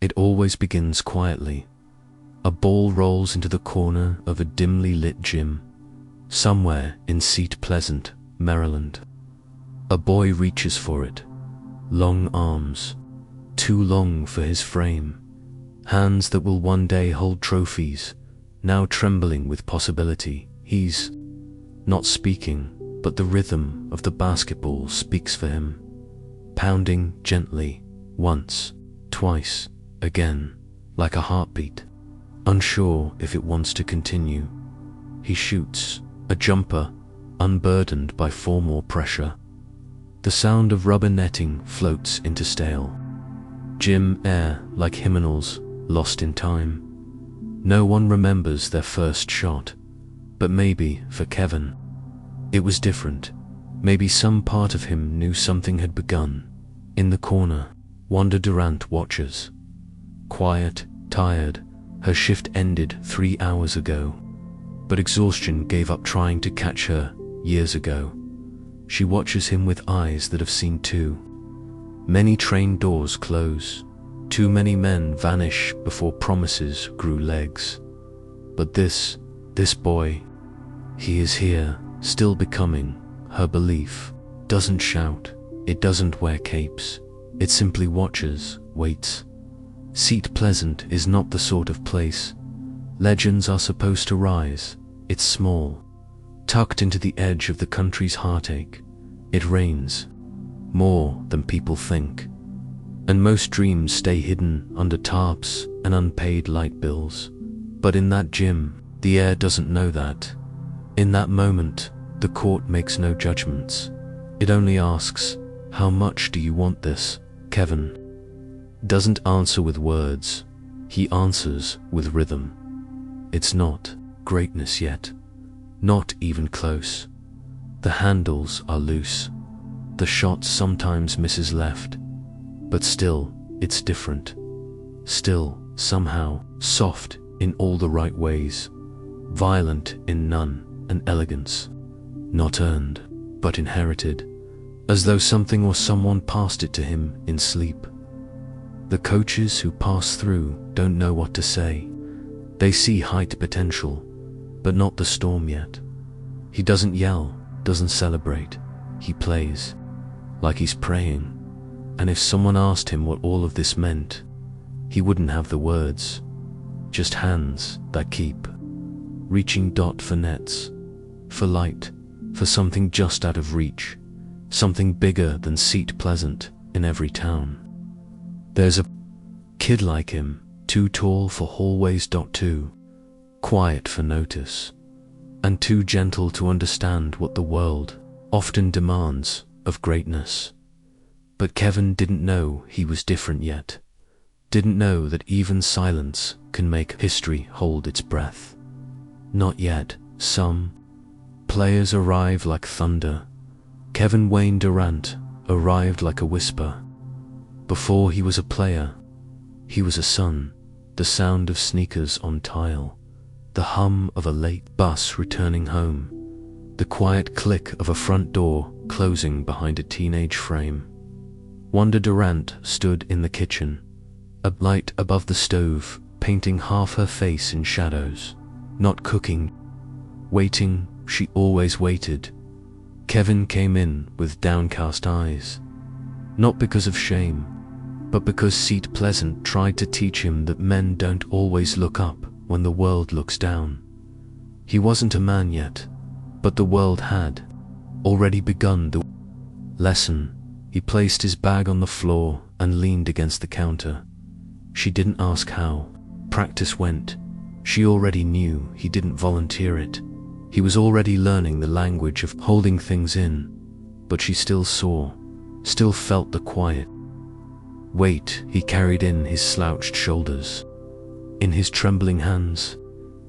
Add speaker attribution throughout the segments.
Speaker 1: It always begins quietly. A ball rolls into the corner of a dimly lit gym, somewhere in Seat Pleasant, Maryland. A boy reaches for it. Long arms, too long for his frame. Hands that will one day hold trophies, now trembling with possibility. He's not speaking, but the rhythm of the basketball speaks for him. Pounding gently, once, twice, again, like a heartbeat. Unsure if it wants to continue. He shoots, a jumper, unburdened by form or pressure. The sound of rubber netting floats into stale gym air like hymnals lost in time. No one remembers their first shot, but maybe for Kevin, it was different. Maybe some part of him knew something had begun. In the corner, Wanda Durant watches. Quiet, tired, her shift ended 3 hours ago, but exhaustion gave up trying to catch her years ago. She watches him with eyes that have seen too many train doors close, too many men vanish before promises grew legs. But this boy, he is here, still becoming. Her belief doesn't shout, it doesn't wear capes, it simply watches, waits. Seat Pleasant is not the sort of place legends are supposed to rise. It's small, tucked into the edge of the country's heartache. It rains more than people think, and most dreams stay hidden under tarps and unpaid light bills. But in that gym, the air doesn't know that. In that moment, the court makes no judgments. It only asks, how much do you want this? Kevin doesn't answer with words, he answers with rhythm. It's not greatness yet, not even close. The handles are loose, the shot sometimes misses left, but still, it's different. Still, somehow, soft in all the right ways, violent in none, and elegance, not earned, but inherited, as though something or someone passed it to him in sleep. The coaches who pass through don't know what to say. They see height potential, but not the storm yet. He doesn't yell, doesn't celebrate. He plays, like he's praying. And if someone asked him what all of this meant, he wouldn't have the words. Just hands that keep reaching for nets, for light, for something just out of reach, something bigger than Seat Pleasant in every town. There's a kid like him, too tall for hallways. Too quiet for notice, and too gentle to understand what the world often demands of greatness. But Kevin didn't know he was different yet, didn't know that even silence can make history hold its breath. Not yet. Some players arrive like thunder. Kevin Wayne Durant arrived like a whisper. Before he was a player, he was a son, the sound of sneakers on tile, the hum of a late bus returning home, the quiet click of a front door closing behind a teenage frame. Wanda Durant stood in the kitchen, a light above the stove, painting half her face in shadows. Not cooking, waiting. She always waited. Kevin came in with downcast eyes, not because of shame, but because Seat Pleasant tried to teach him that men don't always look up when the world looks down. He wasn't a man yet, but the world had already begun the lesson. He placed his bag on the floor and leaned against the counter. She didn't ask how practice went. She already knew. He didn't volunteer it. He was already learning the language of holding things in, but she still saw, still felt the quiet weight he carried in his slouched shoulders, in his trembling hands,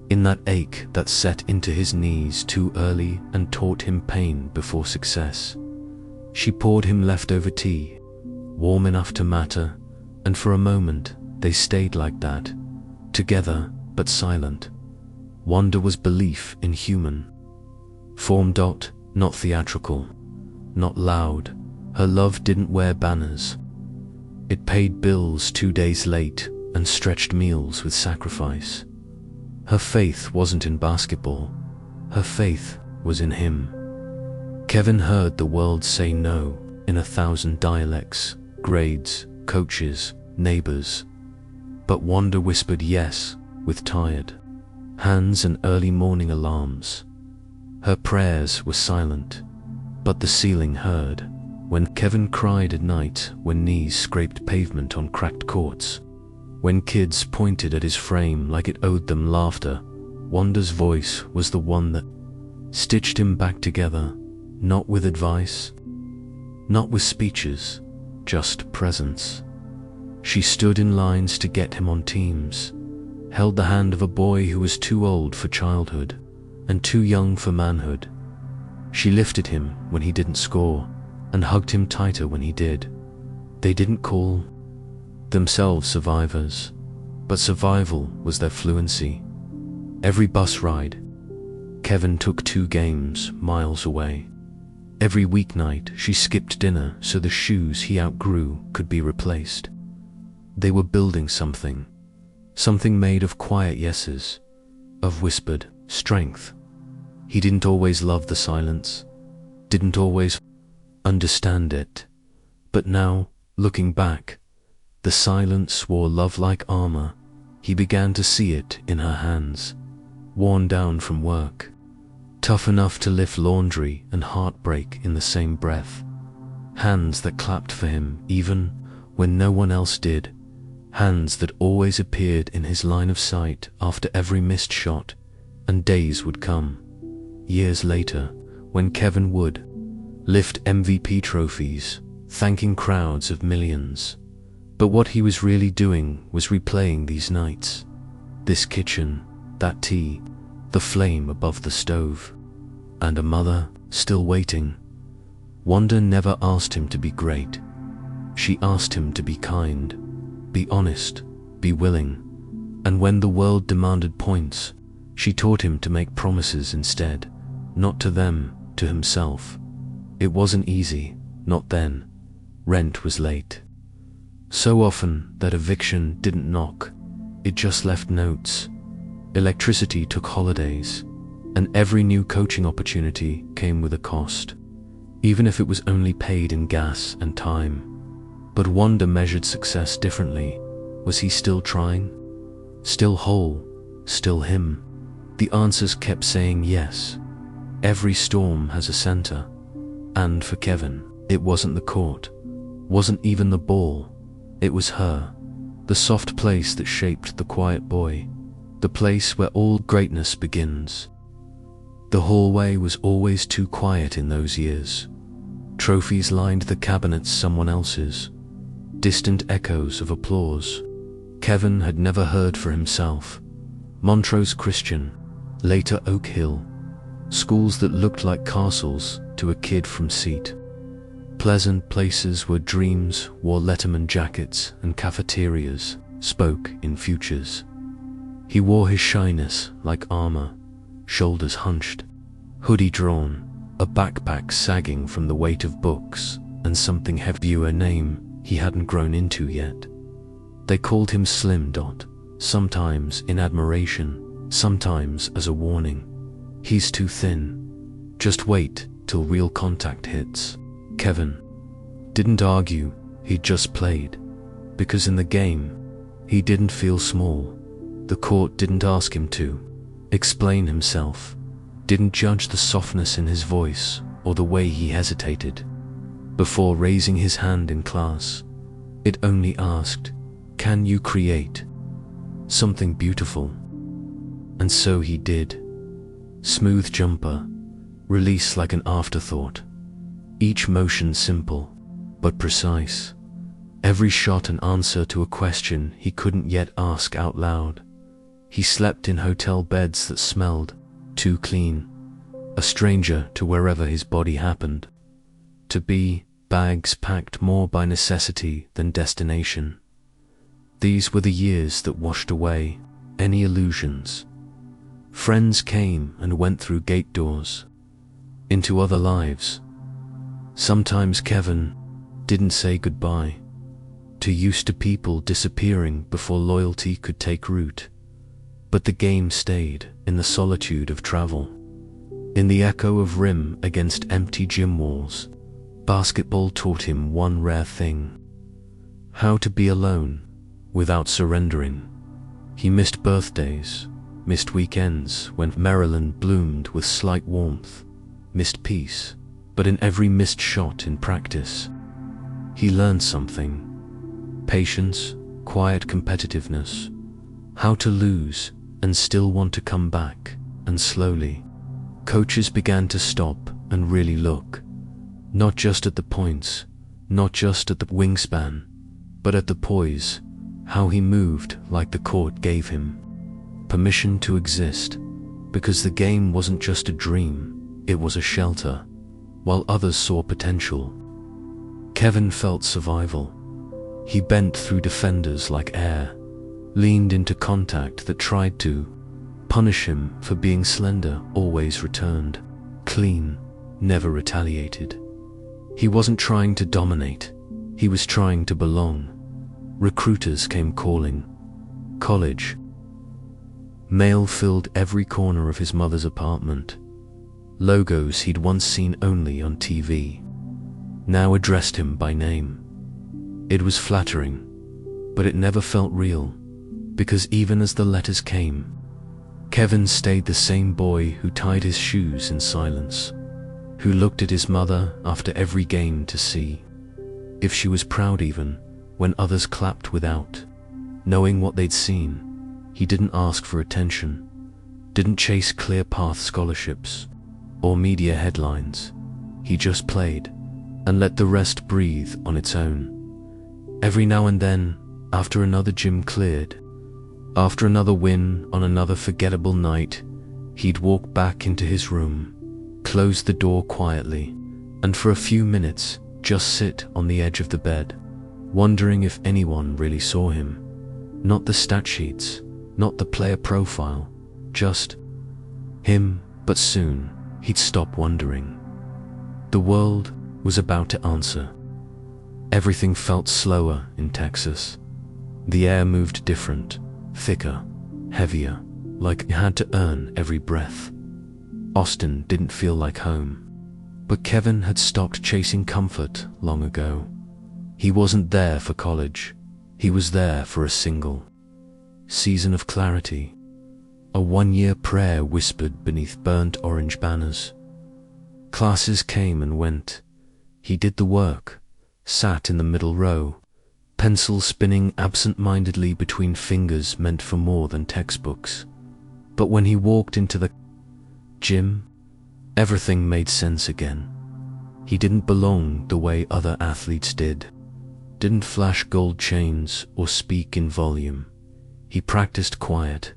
Speaker 1: in that ache that set into his knees too early and taught him pain before success. She poured him leftover tea, warm enough to matter, and for a moment they stayed like that, together but silent. Wonder was belief in human form. Not theatrical, not loud. Her love didn't wear banners. It paid bills 2 days late, and stretched meals with sacrifice. Her faith wasn't in basketball. Her faith was in him. Kevin heard the world say no in 1,000 dialects, grades, coaches, neighbors. But Wanda whispered yes with tired hands and early morning alarms. Her prayers were silent, but the ceiling heard. When Kevin cried at night, when knees scraped pavement on cracked courts, when kids pointed at his frame like it owed them laughter, Wanda's voice was the one that stitched him back together, not with advice, not with speeches, just presence. She stood in lines to get him on teams, held the hand of a boy who was too old for childhood and too young for manhood. She lifted him when he didn't score and hugged him tighter when he did. They didn't call themselves survivors, but survival was their fluency. Every bus ride, Kevin took 2 games miles away. Every weeknight, she skipped dinner so the shoes he outgrew could be replaced. They were building something made of quiet yeses, of whispered strength. He didn't always love the silence, didn't always understand it, but now, looking back, the silence wore love like armor. He began to see it in her hands, worn down from work, tough enough to lift laundry and heartbreak in the same breath. Hands that clapped for him even when no one else did. Hands that always appeared in his line of sight after every missed shot. And days would come, years later, when Kevin would lift MVP trophies, thanking crowds of millions. But what he was really doing was replaying these nights. This kitchen, that tea, the flame above the stove, and a mother still waiting. Wanda never asked him to be great. She asked him to be kind, be honest, be willing. And when the world demanded points, she taught him to make promises instead, not to them, to himself. It wasn't easy, not then. Rent was late. So often that eviction didn't knock, it just left notes. Electricity took holidays, and every new coaching opportunity came with a cost, even if it was only paid in gas and time. But Wanda measured success differently. Was he still trying? Still whole? Still him? The answers kept saying yes. Every storm has a center. And for Kevin, it wasn't the court, wasn't even the ball. It was her, the soft place that shaped the quiet boy, the place where all greatness begins. The hallway was always too quiet in those years. Trophies lined the cabinets someone else's, distant echoes of applause. Kevin had never heard for himself. Montrose Christian, later Oak Hill, schools that looked like castles to a kid from Seat. Pleasant places where dreams wore Letterman jackets and cafeterias spoke in futures. He wore his shyness like armor, shoulders hunched, hoodie drawn, a backpack sagging from the weight of books and something heavier, a name he hadn't grown into yet. They called him Slim Dot, sometimes in admiration, sometimes as a warning. He's too thin. Just wait till real contact hits. Kevin didn't argue, he just played. Because in the game, he didn't feel small. The court didn't ask him to explain himself, didn't judge the softness in his voice or the way he hesitated before raising his hand in class. It only asked, can you create something beautiful? And so he did. Smooth jumper, release like an afterthought. Each motion simple, but precise. Every shot an answer to a question he couldn't yet ask out loud. He slept in hotel beds that smelled too clean, a stranger to wherever his body happened to be, bags packed more by necessity than destination. These were the years that washed away any illusions. Friends came and went through gate doors, into other lives. Sometimes Kevin didn't say goodbye too used to people disappearing before loyalty could take root. But the game stayed in the solitude of travel, in the echo of rim against empty gym walls. Basketball taught him one rare thing: how to be alone without surrendering. He missed birthdays, missed weekends when Maryland bloomed with slight warmth, missed peace, but in every missed shot in practice, he learned something: patience, quiet competitiveness, how to lose and still want to come back. And slowly, coaches began to stop and really look, not just at the points, not just at the wingspan, but at the poise, how he moved like the court gave him permission to exist, because the game wasn't just a dream, it was a shelter, while others saw potential. Kevin felt survival. He bent through defenders like air, leaned into contact that tried to punish him for being slender, always returned, clean, never retaliated. He wasn't trying to dominate, he was trying to belong. Recruiters came calling. College mail filled every corner of his mother's apartment. Logos he'd once seen only on TV now addressed him by name. It was flattering, but it never felt real, because even as the letters came, Kevin stayed the same boy who tied his shoes in silence, who looked at his mother after every game to see if she was proud, even when others clapped without knowing what they'd seen. He didn't ask for attention, didn't chase clear path scholarships or media headlines. He just played and let the rest breathe on its own. Every now and then, after another gym cleared, after another win on another forgettable night, he'd walk back into his room, close the door quietly, and for a few minutes just sit on the edge of the bed, wondering if anyone really saw him. Not the stat sheets, not the player profile, just him. But soon, he'd stop wondering. The world was about to answer. Everything felt slower in Texas. The air moved different, thicker, heavier, like it had to earn every breath. Austin didn't feel like home. But Kevin had stopped chasing comfort long ago. He wasn't there for college. He was there for a single season of clarity, a one-year prayer whispered beneath burnt orange banners. Classes came and went. He did the work, sat in the middle row, pencil spinning absent-mindedly between fingers meant for more than textbooks. But when he walked into the gym, everything made sense again. He didn't belong the way other athletes did, didn't flash gold chains or speak in volume. He practiced quiet,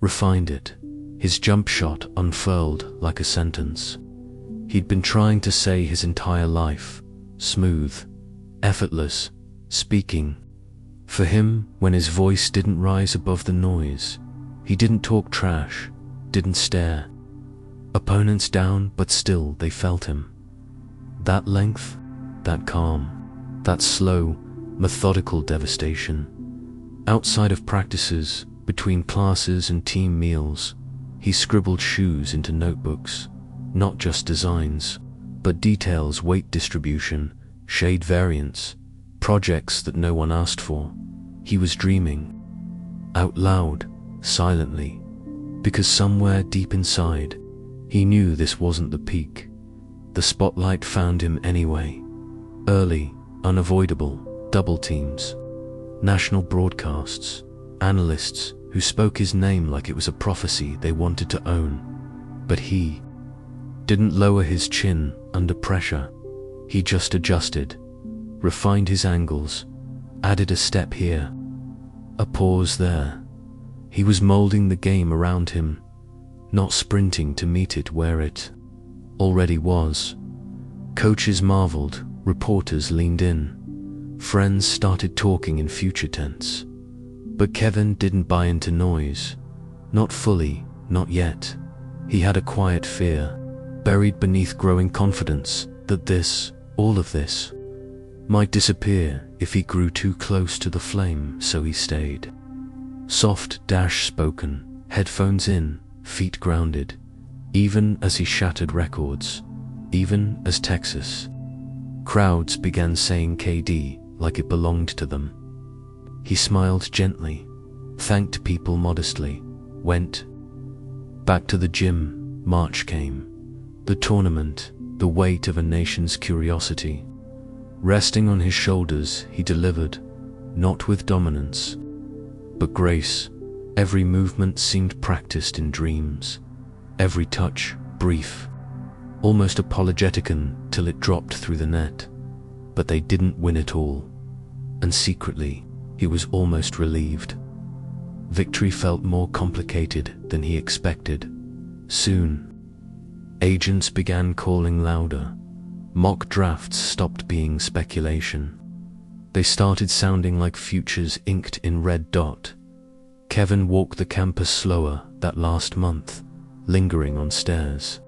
Speaker 1: refined it, his jump shot unfurled like a sentence he'd been trying to say his entire life, smooth, effortless, speaking. For him, when his voice didn't rise above the noise, he didn't talk trash, didn't stare opponents down, but still they felt him. That length, that calm, that slow, methodical devastation. Outside of practices, between classes and team meals, he scribbled shoes into notebooks, not just designs, but details, weight distribution, shade variants, projects that no one asked for. He was dreaming, out loud, silently, because somewhere deep inside, he knew this wasn't the peak. The spotlight found him anyway. Early, unavoidable, double teams, national broadcasts, analysts who spoke his name like it was a prophecy they wanted to own. But he didn't lower his chin under pressure. He just adjusted, refined his angles, added a step here, a pause there. He was molding the game around him, not sprinting to meet it where it already was. Coaches marveled, reporters leaned in, friends started talking in future tense. But Kevin didn't buy into noise. Not fully, not yet. He had a quiet fear, buried beneath growing confidence, that this, all of this, might disappear if he grew too close to the flame, so he stayed. Soft dash spoken, headphones in, feet grounded, even as he shattered records, even as Texas. Crowds began saying KD like it belonged to them. He smiled gently, thanked people modestly, went back to the gym. March came. The tournament, the weight of a nation's curiosity. Resting on his shoulders, he delivered, not with dominance, but grace. Every movement seemed practiced in dreams. Every touch, brief, almost apologetic until it dropped through the net. But they didn't win it all. And secretly, he was almost relieved. Victory felt more complicated than he expected. Soon, agents began calling louder. Mock drafts stopped being speculation. They started sounding like futures inked in red dot. Kevin walked the campus slower that last month, lingering on stairs,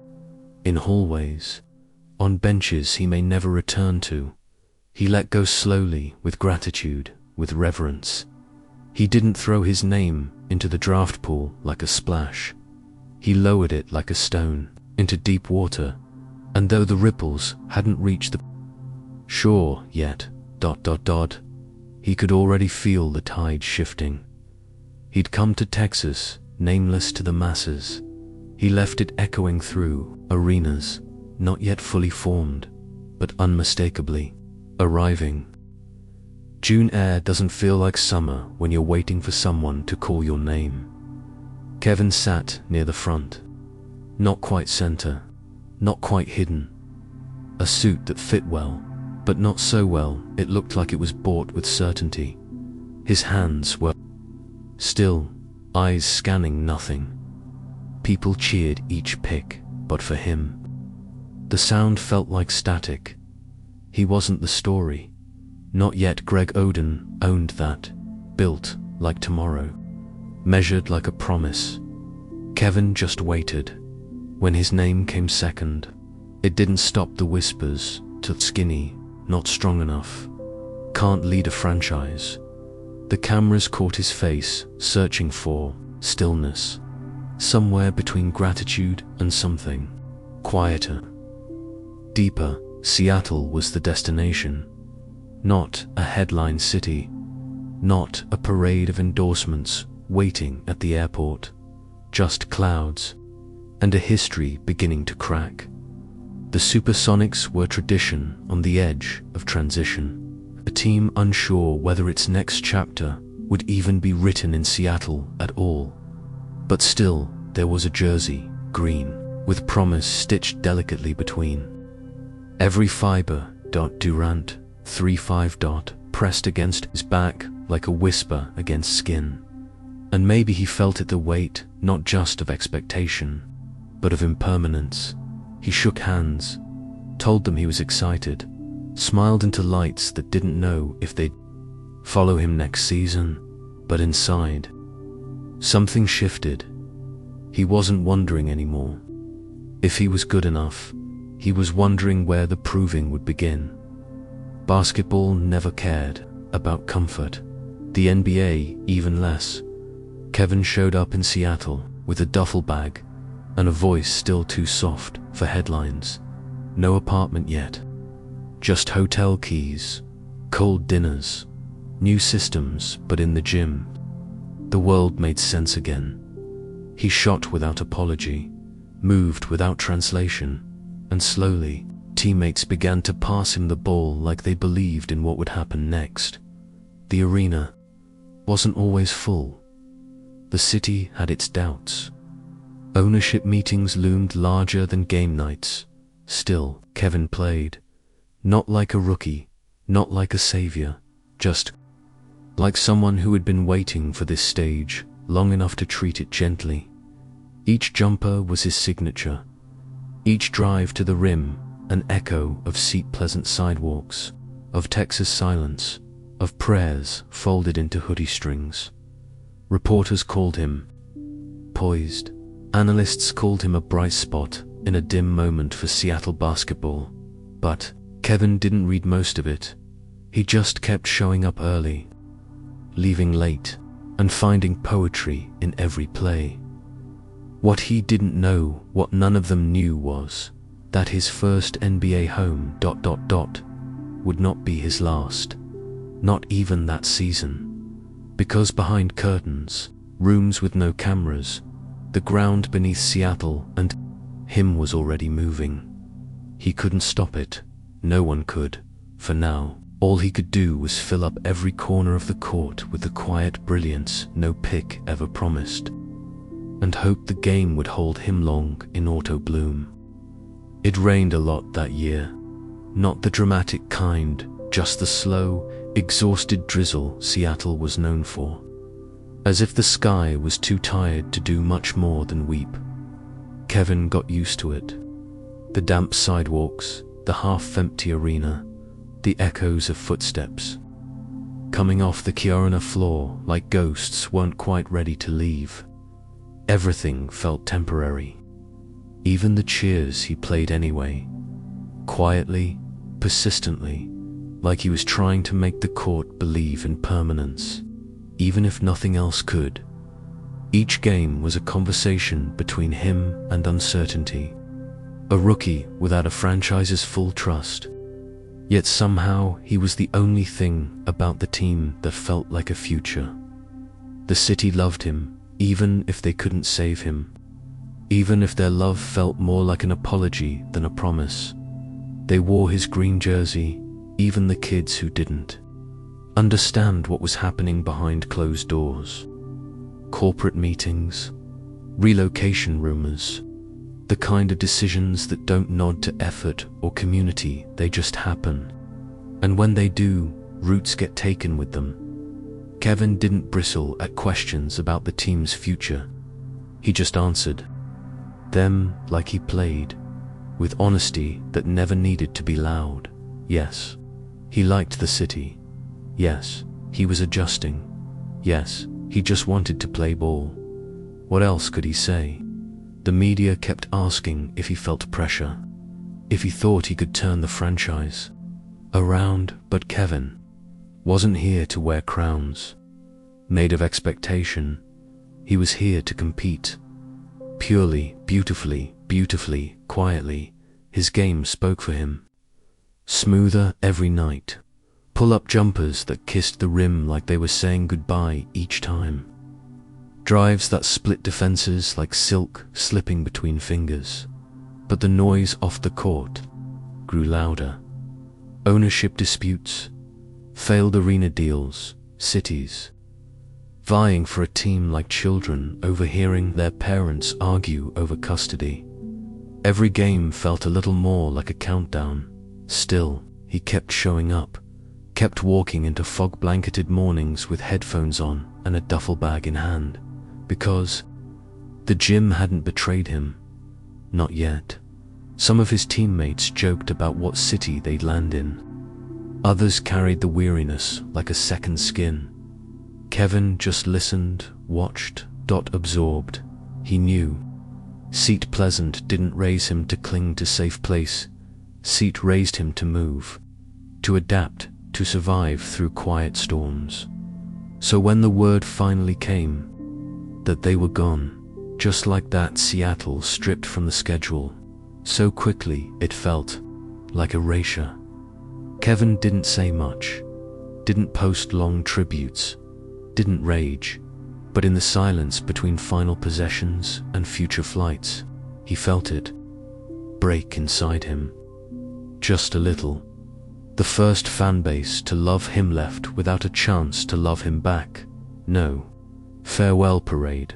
Speaker 1: in hallways, on benches he may never return to. He let go slowly, with gratitude, with reverence. He didn't throw his name into the draft pool like a splash. He lowered it like a stone into deep water, and though the ripples hadn't reached the shore yet, he could already feel the tide shifting. He'd come to Texas, nameless to the masses. He left it echoing through arenas, not yet fully formed, but unmistakably arriving. June air doesn't feel like summer when you're waiting for someone to call your name. Kevin sat near the front, not quite center, not quite hidden. A suit that fit well, but not so well it looked like it was bought with certainty. His hands were still, eyes scanning nothing. People cheered each pick, but for him, the sound felt like static. He wasn't the story. Not yet. Greg Oden owned that, built like tomorrow, measured like a promise. Kevin just waited. When his name came second, it didn't stop the whispers to skinny, not strong enough, can't lead a franchise. The cameras caught his face, searching for stillness, somewhere between gratitude and something quieter, deeper. Seattle was the destination, not a headline city, not a parade of endorsements waiting at the airport, just clouds and a history beginning to crack. The Supersonics were tradition on the edge of transition, a team unsure whether its next chapter would even be written in Seattle at all. But still, there was a jersey, green, with promise stitched delicately between. Every fiber, Durant, 3-5, pressed against his back like a whisper against skin. And maybe he felt it, the weight, not just of expectation, but of impermanence. He shook hands, told them he was excited, smiled into lights that didn't know if they'd follow him next season. But inside, something shifted. He wasn't wondering anymore if he was good enough. He was wondering where the proving would begin. Basketball never cared about comfort, the NBA even less. Kevin showed up in Seattle with a duffel bag and a voice still too soft for headlines. No apartment yet, just hotel keys, cold dinners, new systems. But in the gym, the world made sense again. He shot without apology, moved without translation, and slowly, teammates began to pass him the ball like they believed in what would happen next. The arena wasn't always full. The city had its doubts. Ownership meetings loomed larger than game nights. Still, Kevin played. Not like a rookie, not like a savior, just like someone who had been waiting for this stage long enough to treat it gently. Each jumper was his signature. Each drive to the rim, an echo of seat-pleasant sidewalks, of Texas silence, of prayers folded into hoodie strings. Reporters called him poised. Analysts called him a bright spot in a dim moment for Seattle basketball. But Kevin didn't read most of it. He just kept showing up early, leaving late, and finding poetry in every play. What he didn't know, what none of them knew, was that his first NBA home ... would not be his last, not even that season. Because behind curtains, rooms with no cameras, the ground beneath Seattle and him was already moving. He couldn't stop it, no one could, for now. All he could do was fill up every corner of the court with the quiet brilliance no pick ever promised, and hope the game would hold him long in auto bloom. It rained a lot that year, not the dramatic kind, just the slow, exhausted drizzle Seattle was known for, as if the sky was too tired to do much more than weep. Kevin got used to it. The damp sidewalks, the half-empty arena, the echoes of footsteps coming off the Kiorina floor like ghosts weren't quite ready to leave. Everything felt temporary. Even the cheers he played anyway, quietly, persistently, like he was trying to make the court believe in permanence, even if nothing else could. Each game was a conversation between him and uncertainty, a rookie without a franchise's full trust. Yet somehow he was the only thing about the team that felt like a future. The city loved him, even if they couldn't save him. Even if their love felt more like an apology than a promise. They wore his green jersey, even the kids who didn't understand what was happening behind closed doors. Corporate meetings, relocation rumors, the kind of decisions that don't nod to effort or community, they just happen. And when they do, roots get taken with them. Kevin didn't bristle at questions about the team's future. He just answered them like he played, with honesty that never needed to be loud. Yes, he liked the city. Yes, he was adjusting. Yes, he just wanted to play ball. What else could he say? The media kept asking if he felt pressure, if he thought he could turn the franchise around, but Kevin wasn't here to wear crowns made of expectation. He was here to compete. Purely, beautifully, quietly, his game spoke for him. Smoother every night. Pull-up jumpers that kissed the rim like they were saying goodbye each time. Drives that split defenses like silk slipping between fingers. But the noise off the court grew louder. Ownership disputes, failed arena deals, cities vying for a team like children overhearing their parents argue over custody. Every game felt a little more like a countdown. Still, he kept showing up, kept walking into fog-blanketed mornings with headphones on and a duffel bag in hand, because the gym hadn't betrayed him. Not yet. Some of his teammates joked about what city they'd land in. Others carried the weariness like a second skin. Kevin just listened, watched, absorbed. He knew. Seat pleasant didn't raise him to cling to safe place. Seat raised him to move, to adapt, to survive through quiet storms. So when the word finally came that they were gone, just like that, Seattle stripped from the schedule, so quickly it felt like erasure. Kevin didn't say much, didn't post long tributes, didn't rage, but in the silence between final possessions and future flights, he felt it break inside him. Just a little. The first fan base to love him left without a chance to love him back. No farewell parade,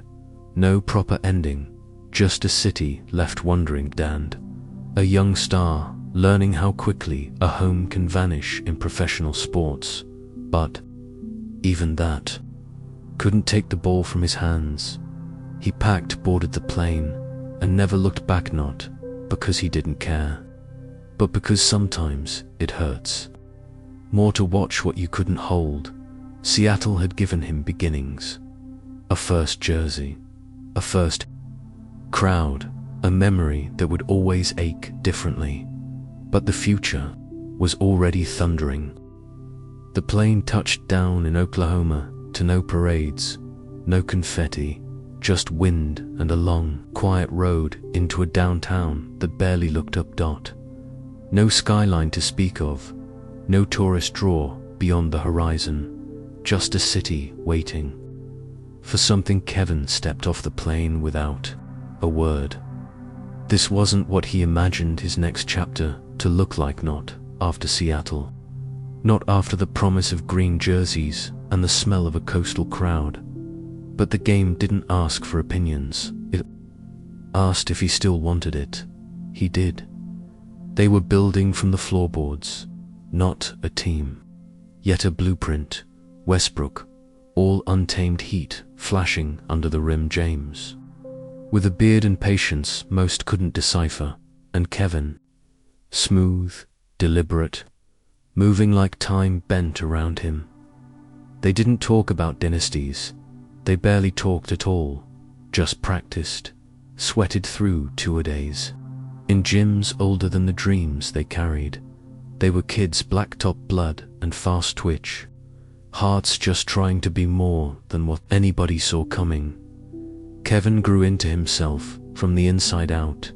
Speaker 1: no proper ending, just a city left wondering, and a young star learning how quickly a home can vanish in professional sports. But even that couldn't take the ball from his hands. He packed, boarded the plane, and never looked back, not because he didn't care, but because sometimes it hurts more to watch what you couldn't hold. Seattle had given him beginnings, a first jersey, a first crowd, a memory that would always ache differently. But the future was already thundering. The plane touched down in Oklahoma to no parades, no confetti, just wind and a long, quiet road into a downtown that barely looked up. No skyline to speak of, no tourist draw beyond the horizon, just a city waiting for something. Kevin stepped off the plane without a word. This wasn't what he imagined his next chapter to look like, not after Seattle, not after the promise of green jerseys and the smell of a coastal crowd. But the game didn't ask for opinions. It asked if he still wanted it. He did. They were building from the floorboards, not a team, yet a blueprint. Westbrook, all untamed heat flashing under the rim. James, with a beard and patience most couldn't decipher, and Kevin, smooth, deliberate, moving like time bent around him. They didn't talk about dynasties. They barely talked at all, just practiced, sweated through two-a-days, in gyms older than the dreams they carried. They were kids, blacktop blood and fast twitch, hearts just trying to be more than what anybody saw coming. Kevin grew into himself from the inside out,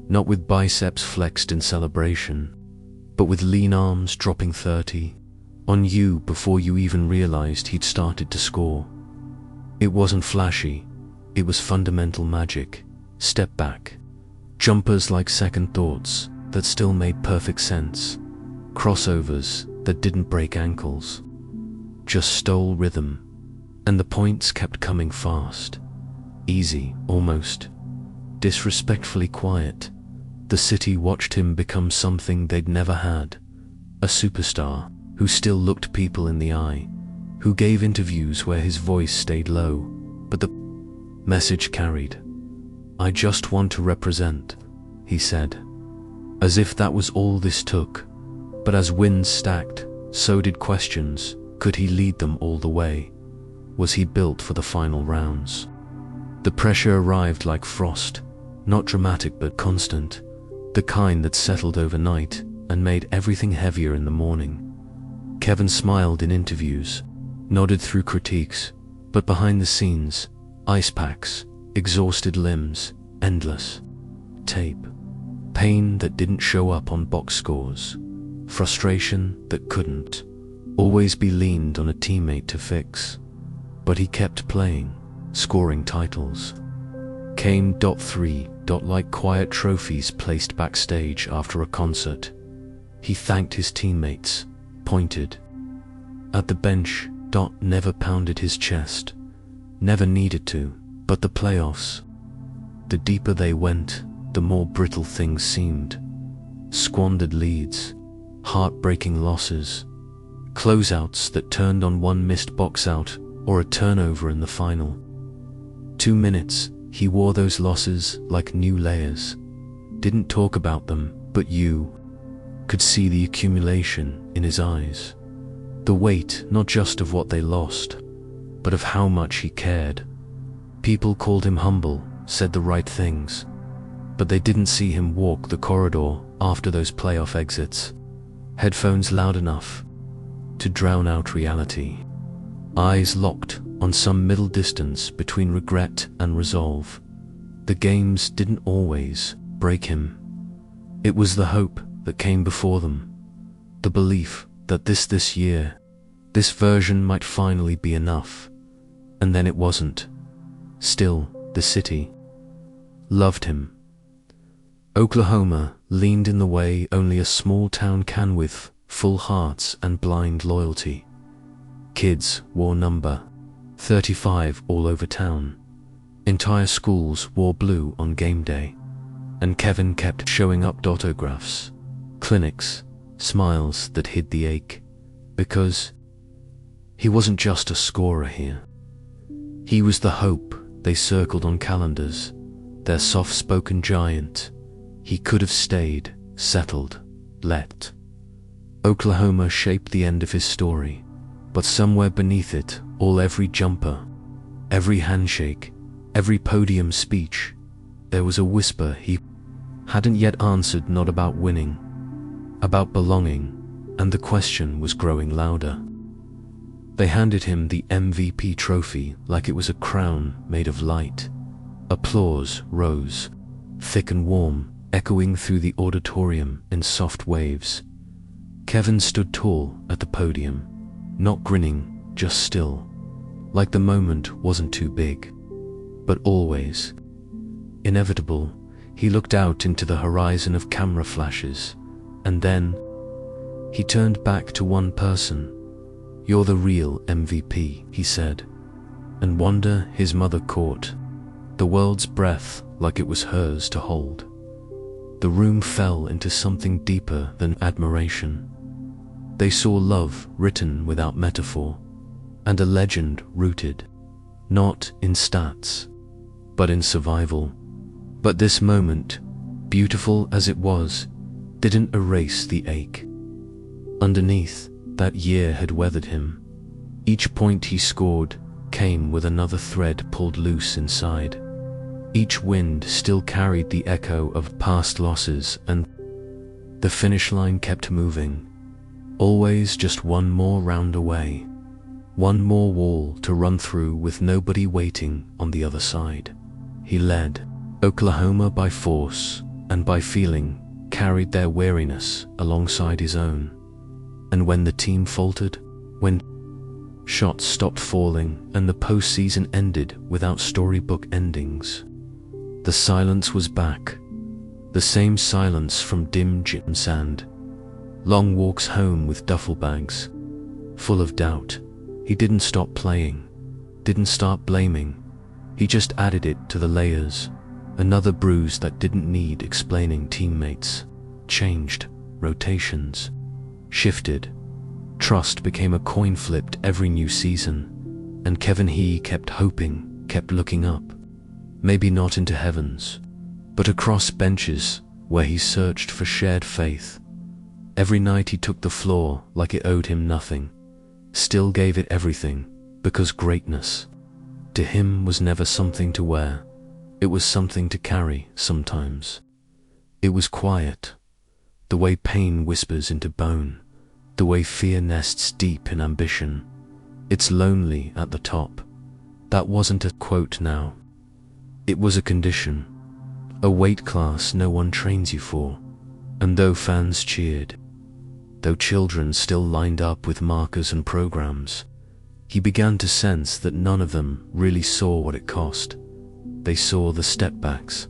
Speaker 1: not with biceps flexed in celebration, but with lean arms dropping 30 on you before you even realized he'd started to score. It wasn't flashy, it was fundamental magic. Step back, jumpers like second thoughts that still made perfect sense, crossovers that didn't break ankles, just stole rhythm, and the points kept coming fast, easy, almost disrespectfully quiet. The city watched him become something they'd never had, a superstar who still looked people in the eye, who gave interviews where his voice stayed low, but the message carried. "I just want to represent," he said, as if that was all this took. But as wins stacked, so did questions. Could he lead them all the way? Was he built for the final rounds? The pressure arrived like frost, not dramatic but constant, the kind that settled overnight and made everything heavier in the morning. Kevin smiled in interviews, nodded through critiques, but behind the scenes, ice packs, exhausted limbs, endless tape, pain that didn't show up on box scores, frustration that couldn't always be leaned on a teammate to fix. But he kept playing, scoring titles. Came 3 like quiet trophies placed backstage after a concert. He thanked his teammates, pointed at the bench. Never pounded his chest, never needed to. But the playoffs, the deeper they went, the more brittle things seemed. Squandered leads, heartbreaking losses, closeouts that turned on one missed box out or a turnover in the final. 2 minutes, he wore those losses like new layers. Didn't talk about them, but you could see the accumulation in his eyes. The weight, not just of what they lost, but of how much he cared. People called him humble, said the right things, but they didn't see him walk the corridor after those playoff exits. Headphones loud enough to drown out reality. Eyes locked on some middle distance between regret and resolve. The games didn't always break him. It was the hope that came before them, the belief that this year, this version might finally be enough. And then it wasn't. Still, the city loved him. Oklahoma leaned in the way only a small town can, with full hearts and blind loyalty. Kids wore number 35 all over town. Entire schools wore blue on game day. And Kevin kept showing up. Autographs, clinics, smiles that hid the ache, because he wasn't just a scorer here. He was the hope they circled on calendars, their soft-spoken giant. He could have stayed, settled, let Oklahoma shape the end of his story, but somewhere beneath it all, every jumper, every handshake, every podium speech, there was a whisper he hadn't yet answered, not about winning, about belonging, and the question was growing louder. They handed him the MVP trophy like it was a crown made of light. Applause rose, thick and warm, echoing through the auditorium in soft waves. Kevin stood tall at the podium, not grinning, just still, like the moment wasn't too big, but always inevitable. He looked out into the horizon of camera flashes, and then he turned back to one person. "You're the real MVP," he said, and wonder his mother caught the world's breath like it was hers to hold. The room fell into something deeper than admiration. They saw love written without metaphor, and a legend rooted, not in stats, but in survival. But this moment, beautiful as it was, didn't erase the ache. Underneath, that year had weathered him. Each point he scored came with another thread pulled loose inside. Each wind still carried the echo of past losses, and the finish line kept moving. Always just one more round away. One more wall to run through with nobody waiting on the other side. He led Oklahoma by force, and by feeling carried their weariness alongside his own. And when the team faltered, when shots stopped falling and the postseason ended without storybook endings, the silence was back. The same silence from dim gym sand. Long walks home with duffel bags, full of doubt. He didn't stop playing, didn't start blaming. He just added it to the layers. Another bruise that didn't need explaining. Teammates changed, rotations shifted. Trust became a coin flipped every new season. And Kevin he kept hoping, kept looking up. Maybe not into heavens, but across benches where he searched for shared faith. Every night he took the floor like it owed him nothing, still gave it everything, because greatness to him was never something to wear. It was something to carry sometimes. It was quiet, the way pain whispers into bone, the way fear nests deep in ambition. It's lonely at the top. That wasn't a quote now. It was a condition, a weight class no one trains you for. And though fans cheered, though children still lined up with markers and programs, he began to sense that none of them really saw what it cost. They saw the step-backs,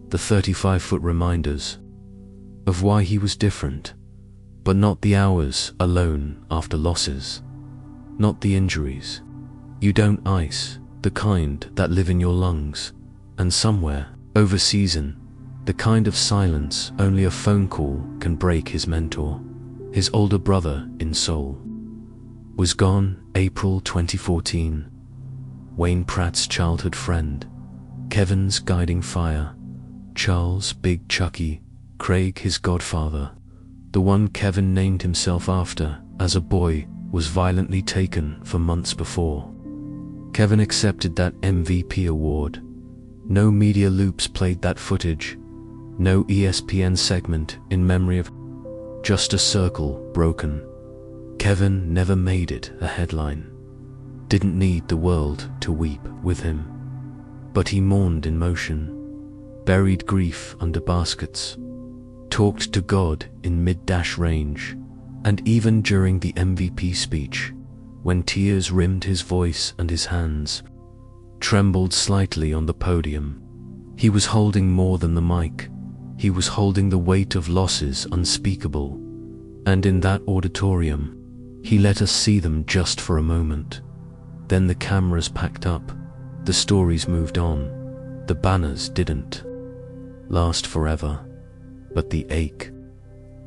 Speaker 1: the 35-foot reminders of why he was different, but not the hours alone after losses, not the injuries you don't ice, the kind that live in your lungs, and somewhere over season, the kind of silence only a phone call can break. His mentor, his older brother in soul, was gone. April 2014. Wayne Pratt's childhood friend, Kevin's guiding fire, Charles Big Chucky, Craig his godfather, the one Kevin named himself after as a boy, was violently taken for months before. Kevin accepted that MVP award. No media loops played that footage, no ESPN segment in memory of, just a circle broken. Kevin never made it a headline, didn't need the world to weep with him. But he mourned in motion, buried grief under baskets, talked to God in mid-range, and even during the MVP speech, when tears rimmed his voice and his hands trembled slightly on the podium, he was holding more than the mic. He was holding the weight of losses unspeakable. And in that auditorium, he let us see them just for a moment. Then the cameras packed up, the stories moved on, the banners didn't last forever, but the ache,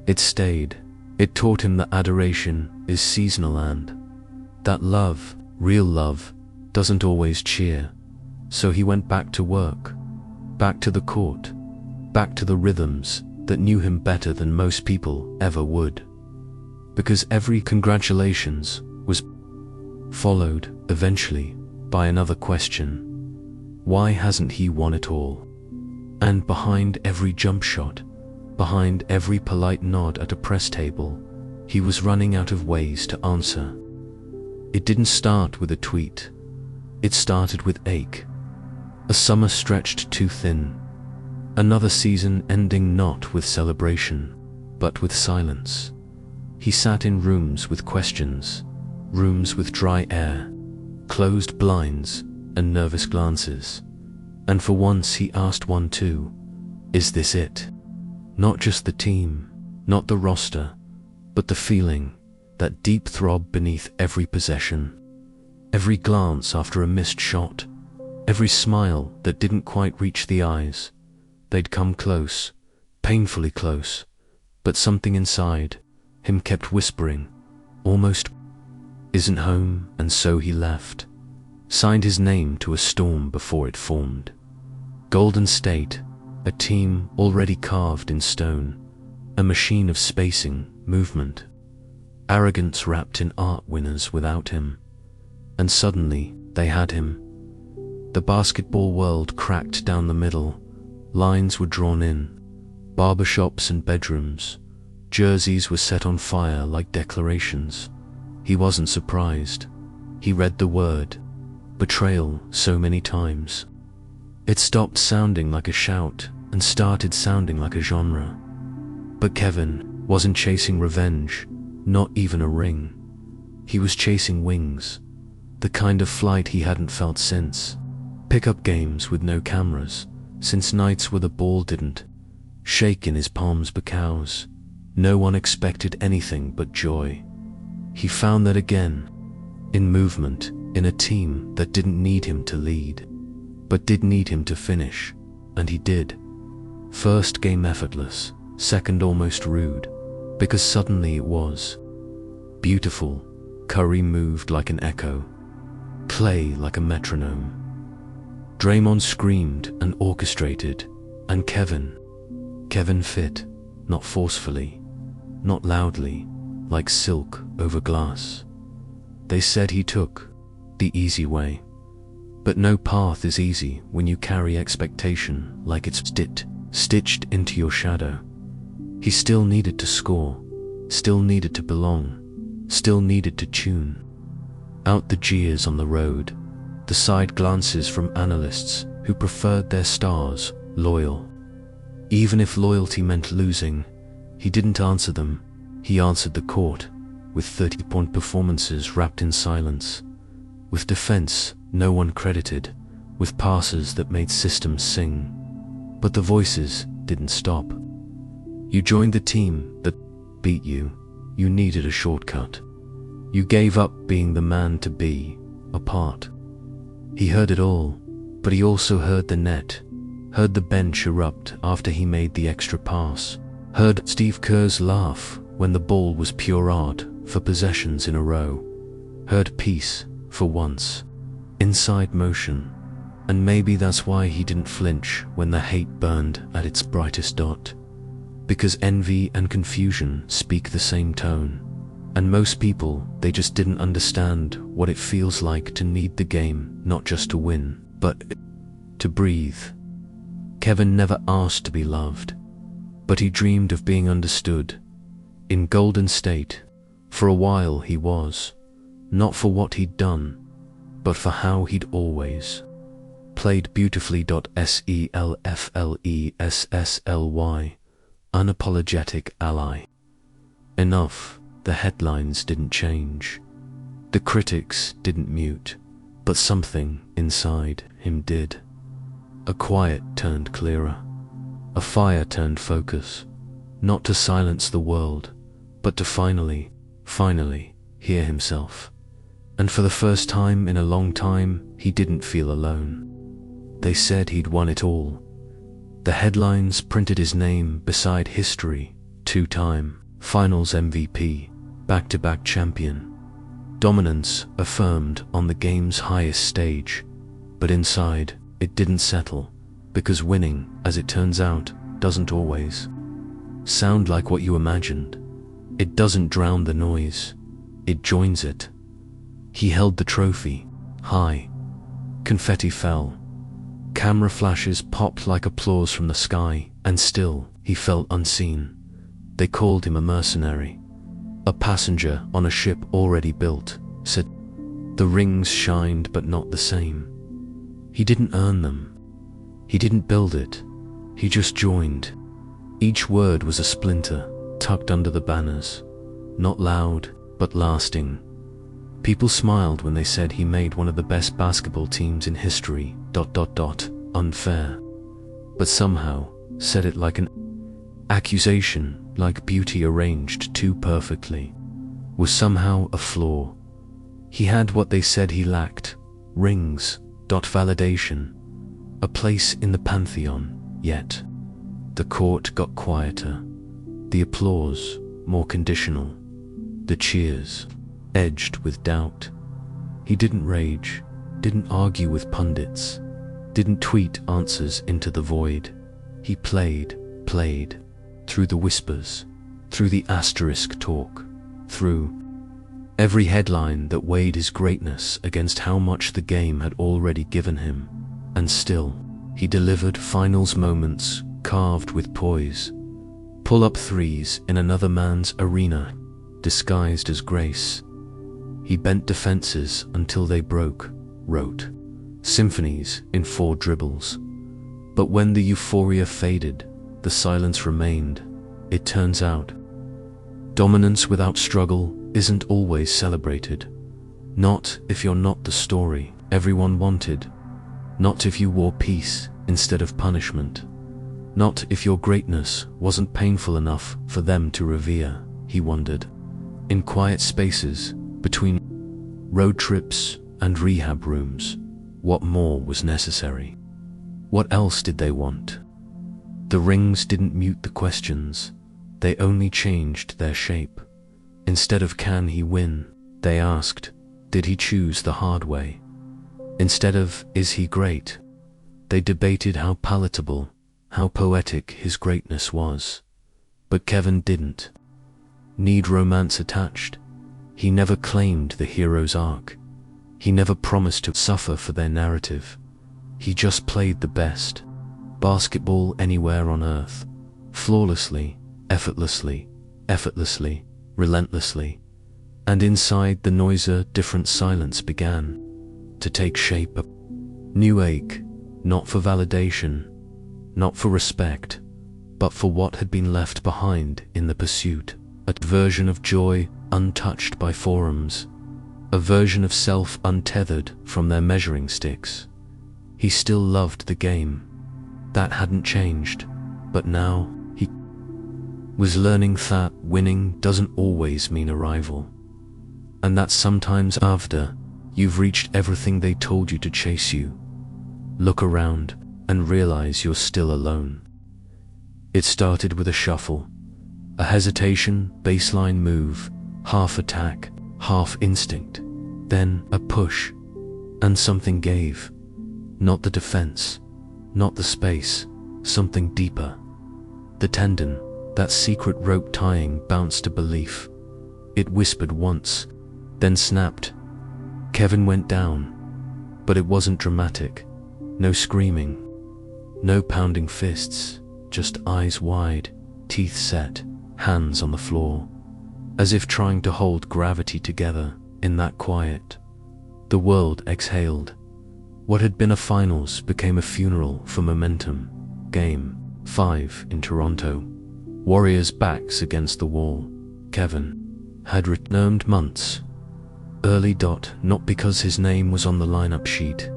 Speaker 1: it stayed. It taught him that adoration is seasonal and that love, real love, doesn't always cheer. So he went back to work, back to the court, back to the rhythms that knew him better than most people ever would. Because every congratulations was followed, eventually, by another question. Why hasn't he won it all? And behind every jump shot, behind every polite nod at a press table, he was running out of ways to answer. It didn't start with a tweet. It started with ache. A summer stretched too thin. Another season ending not with celebration, but with silence. He sat in rooms with questions, rooms with dry air, closed blinds, and nervous glances. And for once he asked one too, is this it? Not just the team, not the roster, but the feeling, that deep throb beneath every possession. Every glance after a missed shot, every smile that didn't quite reach the eyes. They'd come close, painfully close, but something inside him kept whispering, almost, isn't home, and so he left. Signed his name to a storm before it formed. Golden State, a team already carved in stone, a machine of spacing, movement, arrogance wrapped in art, winners without him. And suddenly they had him. The basketball world cracked down the middle, lines were drawn in, barbershops and bedrooms, jerseys were set on fire like declarations. He wasn't surprised. He read the word betrayal so many times. It stopped sounding like a shout and started sounding like a genre. But Kevin wasn't chasing revenge, not even a ring. He was chasing wings, the kind of flight he hadn't felt since pickup games with no cameras, since nights where the ball didn't shake in his palms because no one expected anything but joy. He found that again, in movement, in a team that didn't need him to lead, but did need him to finish, and he did. First game effortless, second almost rude, because suddenly it was beautiful. Curry moved like an echo, Clay like a metronome. Draymond screamed and orchestrated, and Kevin fit, not forcefully, not loudly, like silk over glass. They said he took the easy way, but no path is easy when you carry expectation like it's stitched into your shadow. He still needed to score, still needed to belong, still needed to tune out the jeers on the road, the side glances from analysts who preferred their stars loyal. Even if loyalty meant losing, he didn't answer them. He answered the court, with 30-point performances wrapped in silence, with defense no one credited, with passes that made systems sing. But the voices didn't stop. You joined the team that beat you. You needed a shortcut. You gave up being the man to be a part. He heard it all, but he also heard the net, heard the bench erupt after he made the extra pass, heard Steve Kerr's laugh when the ball was pure art for possessions in a row, heard peace, for once, inside motion. And maybe that's why he didn't flinch when the hate burned at its brightest dot. Because envy and confusion speak the same tone. And most people, they just didn't understand what it feels like to need the game, not just to win, but to breathe. Kevin never asked to be loved, but he dreamed of being understood. In Golden State, for a while he was, not for what he'd done, but for how he'd always played beautifully. Selflessly, unapologetic ally. Enough. The headlines didn't change. The critics didn't mute, but something inside him did. A quiet turned clearer. A fire turned focus. Not to silence the world, but to finally hear himself. And for the first time in a long time, he didn't feel alone. They said he'd won it all. The headlines printed his name beside history, two-time Finals MVP, back-to-back champion. Dominance affirmed on the game's highest stage, but inside, it didn't settle, because winning, as it turns out, doesn't always sound like what you imagined. It doesn't drown the noise, it joins it. He held the trophy, high. Confetti fell. Camera flashes popped like applause from the sky, and still, he felt unseen. They called him a mercenary, a passenger on a ship already built, said The rings shined, but not the same. He didn't earn them. He didn't build it. He just joined. Each word was a splinter, tucked under the banners. Not loud, but lasting. People smiled when they said he made one of the best basketball teams in history, ... Unfair. But somehow, said it like an accusation, like beauty arranged too perfectly, was somehow a flaw. He had what they said he lacked: rings, ... validation, a place in the pantheon. Yet, the court got quieter, the applause more conditional, the cheers edged with doubt. He didn't rage, didn't argue with pundits, didn't tweet answers into the void. He played, through the whispers, through the asterisk talk, through every headline that weighed his greatness against how much the game had already given him. And still, he delivered finals moments carved with poise. Pull-up threes in another man's arena, disguised as grace. He bent defenses until they broke, wrote symphonies in 4 dribbles. But when the euphoria faded, the silence remained. It turns out, dominance without struggle isn't always celebrated. Not if you're not the story everyone wanted. Not if you wore peace instead of punishment. Not if your greatness wasn't painful enough for them to revere. He wondered, in quiet spaces between road trips and rehab rooms, what more was necessary. What else did they want? The rings didn't mute the questions, they only changed their shape. Instead of "Can he win?" they asked, "Did he choose the hard way?" Instead of "Is he great?" they debated how palatable, how poetic his greatness was. But Kevin didn't need romance attached. He never claimed the hero's arc. He never promised to suffer for their narrative. He just played the best basketball anywhere on earth, flawlessly, effortlessly, relentlessly. And inside the noiser, different silence began to take shape. A new ache, not for validation, not for respect, but for what had been left behind in the pursuit. A version of joy untouched by forums, a version of self untethered from their measuring sticks. He still loved the game. That hadn't changed, but now he was learning that winning doesn't always mean arrival, and that sometimes after you've reached everything they told you to chase you, look around and realize you're still alone. It started with a shuffle, a hesitation, baseline move, half attack, half instinct, then a push, and something gave. Not the defense, not the space, something deeper. The tendon, that secret rope tying, bounced to belief. It whispered once, then snapped. Kevin went down, but it wasn't dramatic. No screaming, no pounding fists, just eyes wide, teeth set, hands on the floor, as if trying to hold gravity together in that quiet. The world exhaled. What had been a finals became a funeral for momentum. Game 5 in Toronto. Warriors' backs against the wall. Kevin had returned months early. Not because his name was on the lineup sheet,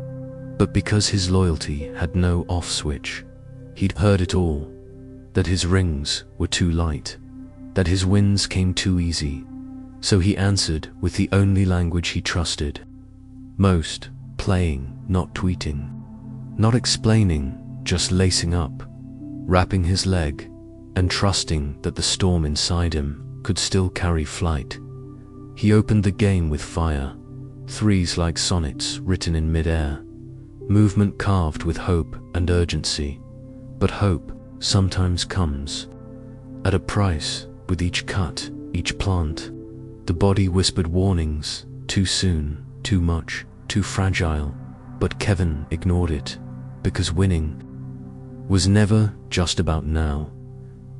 Speaker 1: but because his loyalty had no off switch. He'd heard it all, that his rings were too light, that his wins came too easy. So he answered with the only language he trusted most: playing, not tweeting, not explaining, just lacing up, wrapping his leg, and trusting that the storm inside him could still carry flight. He opened the game with fire, threes like sonnets written in midair, movement carved with hope and urgency. But hope sometimes comes at a price. With each cut, each plant, the body whispered warnings: too soon, too much, too fragile. But Kevin ignored it, because winning was never just about now.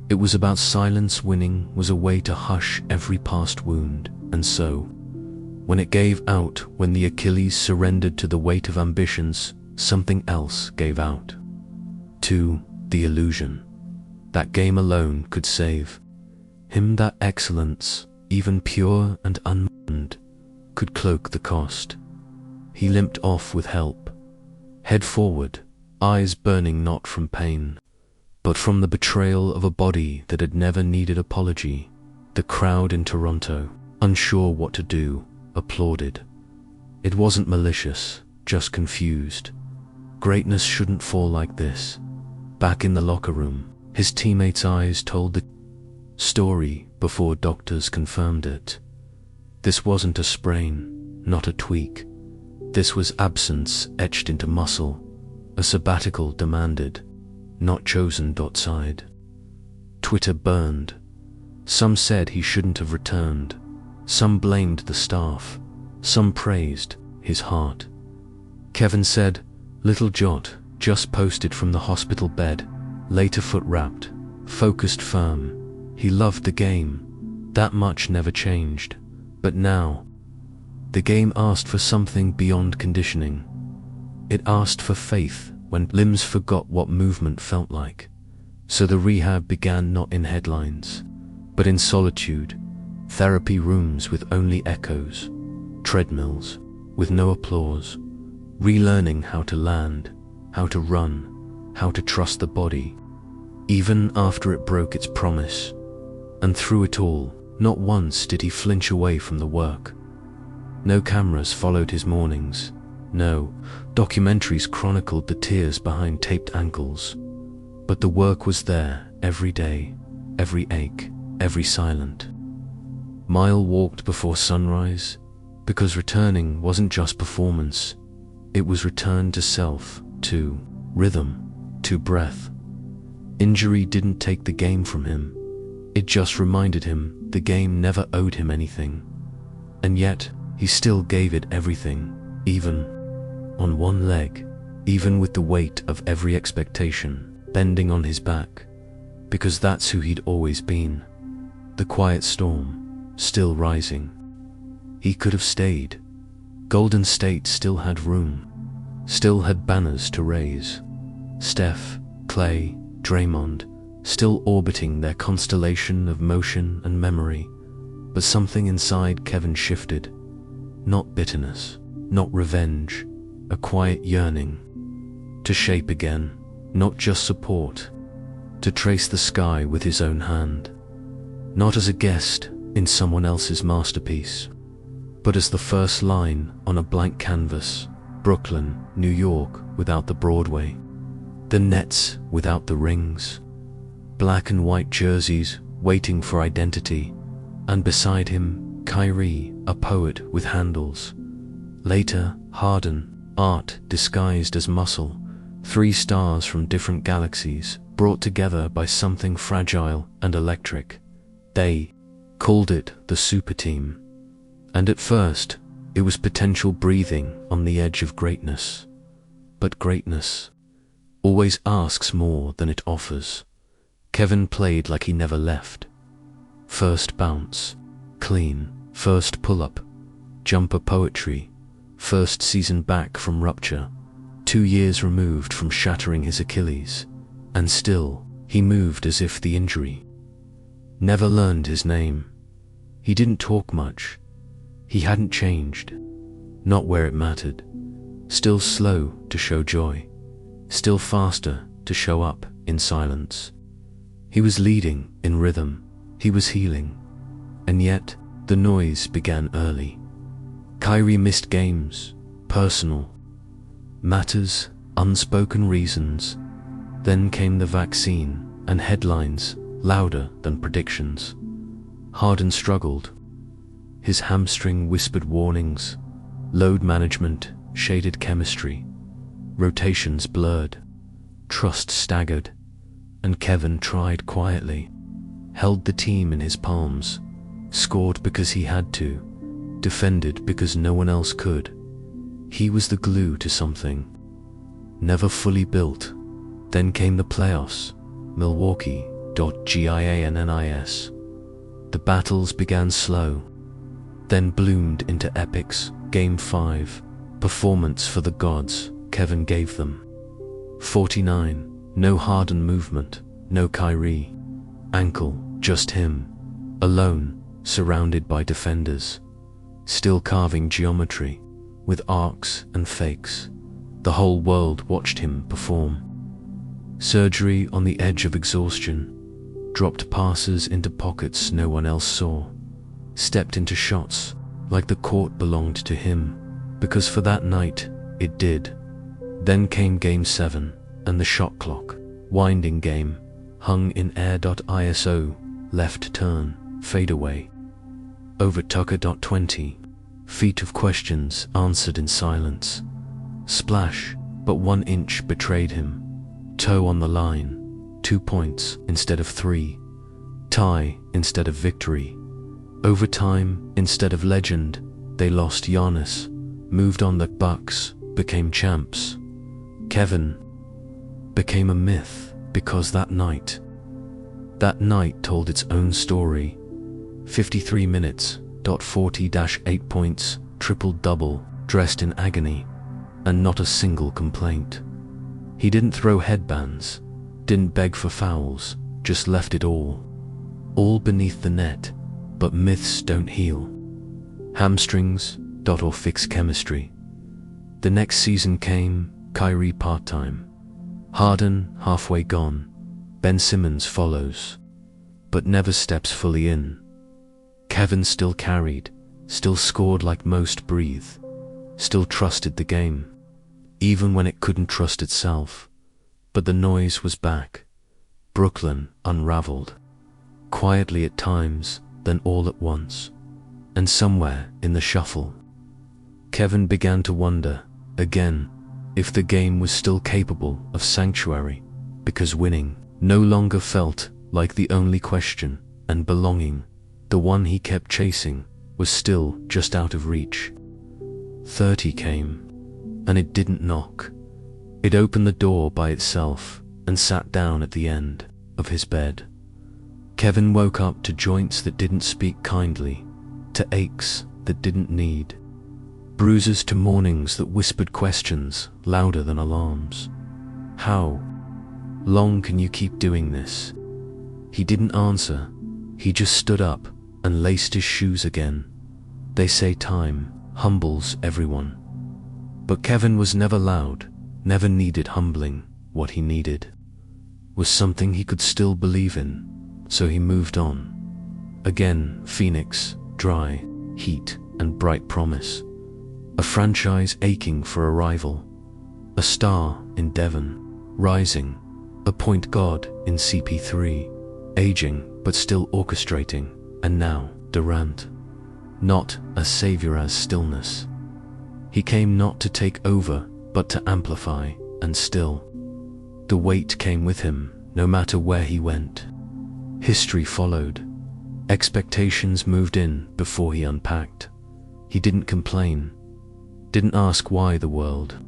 Speaker 1: It was about silence. Winning was a way to hush every past wound. And so, When it gave out, when the Achilles surrendered to the weight of ambitions, something else gave out. Too, the illusion. That game alone could save him, that excellence, even pure and unmanned, could cloak the cost. He limped off with help, head forward, eyes burning not from pain, but from the betrayal of a body that had never needed apology. The crowd in Toronto, unsure what to do, applauded. It wasn't malicious, just confused. Greatness shouldn't fall like this. Back in the locker room, his teammates' eyes told the story before doctors confirmed it. This wasn't a sprain, not a tweak. This was absence etched into muscle, a sabbatical demanded, not chosen. Side. Twitter burned. Some said he shouldn't have returned. Some blamed the staff. Some praised his heart. Kevin said, "Little Jot just posted from the hospital bed, later foot wrapped, focused firm. He loved the game. That much never changed. But now, the game asked for something beyond conditioning. It asked for faith when limbs forgot what movement felt like. So the rehab began not in headlines, but in solitude, therapy rooms with only echoes, treadmills with no applause, relearning how to land, how to run, how to trust the body, even after it broke its promise. And through it all, not once did he flinch away from the work. No cameras followed his mornings. No, documentaries chronicled the tears behind taped ankles. But the work was there every day, every ache, every silent mile walked before sunrise, because returning wasn't just performance. It was return to self, to rhythm, to breath. Injury didn't take the game from him. It just reminded him the game never owed him anything. And yet, he still gave it everything, even on one leg, even with the weight of every expectation bending on his back, because that's who he'd always been. The quiet storm, still rising. He could have stayed. Golden State still had room, still had banners to raise. Steph, Clay, Draymond, still orbiting their constellation of motion and memory. But something inside Kevin shifted. Not bitterness, not revenge, a quiet yearning. To shape again, not just support. To trace the sky with his own hand. Not as a guest in someone else's masterpiece, but as the first line on a blank canvas. Brooklyn, New York without the Broadway. The Nets without the rings. Black and white jerseys waiting for identity. And beside him, Kyrie, a poet with handles. Later, Harden, art disguised as muscle. 3 stars from different galaxies, brought together by something fragile and electric. They called it the super team. And at first, it was potential breathing on the edge of greatness. But greatness always asks more than it offers. Kevin played like he never left. First bounce, clean, first pull-up, jumper poetry, first season back from rupture, 2 years removed from shattering his Achilles, and still, he moved as if the injury never learned his name. He didn't talk much. He hadn't changed, not where it mattered. Still slow to show joy, still faster to show up in silence. He was leading in rhythm, he was healing, and yet the noise began early. Kyrie missed games, personal matters, unspoken reasons. Then came the vaccine and headlines louder than predictions. Harden struggled. His hamstring whispered warnings. Load management shaded chemistry. Rotations blurred. Trust staggered. And Kevin tried quietly. Held the team in his palms. Scored because he had to. Defended because no one else could. He was the glue to something never fully built. Then came the playoffs. Milwaukee. GIANNIS. The battles began slow. then bloomed into epics. Game 5. Performance for the gods, Kevin gave them. 49. No Harden movement, no Kyrie. Ankle, just him. Alone, surrounded by defenders. Still carving geometry, with arcs and fakes. The whole world watched him perform. Surgery on the edge of exhaustion. Dropped passes into pockets no one else saw. Stepped into shots like the court belonged to him, because for that night it did. Then came Game 7 and the shot clock. Winding game, hung in air. ISO, left turn, fade away. Over Tucker. 20. Feet of questions answered in silence. Splash, but 1 inch betrayed him. Toe on the line, 2 points instead of 3. Tie instead of victory. Overtime instead of legend. They lost. Giannis moved on. The Bucks became champs. Kevin became a myth because that night told its own story. 53 minutes. 40-8 points, triple-double, dressed in agony, and not a single complaint. He didn't throw headbands, didn't beg for fouls, just left it all beneath the net. But myths don't heal hamstrings or fix chemistry. The next season came. Kyrie part-time, Harden halfway gone, Ben Simmons follows, but never steps fully in. Kevin still carried, still scored like most breathe, still trusted the game, even when it couldn't trust itself. But the noise was back. Brooklyn unraveled, quietly at times, then all at once. And somewhere in the shuffle, Kevin began to wonder, again, if the game was still capable of sanctuary, because winning no longer felt like the only question, and belonging, the one he kept chasing, was still just out of reach. 30 came, and it didn't knock. It opened the door by itself and sat down at the end of his bed. Kevin woke up to joints that didn't speak kindly, to aches that didn't need, bruises to mornings that whispered questions louder than alarms. How long can you keep doing this? He didn't answer. He just stood up and laced his shoes again. They say time humbles everyone. But Kevin was never loud, never needed humbling. What he needed was something he could still believe in, so he moved on. Again, Phoenix, dry, heat, and bright promise. A franchise aching for a rival. A star in Devon, rising. A point guard in CP3, aging but still orchestrating. And now, Durant. Not a savior as stillness. He came not to take over, but to amplify, and still. The weight came with him, no matter where he went. History followed. Expectations moved in before he unpacked. He didn't complain, didn't ask why the world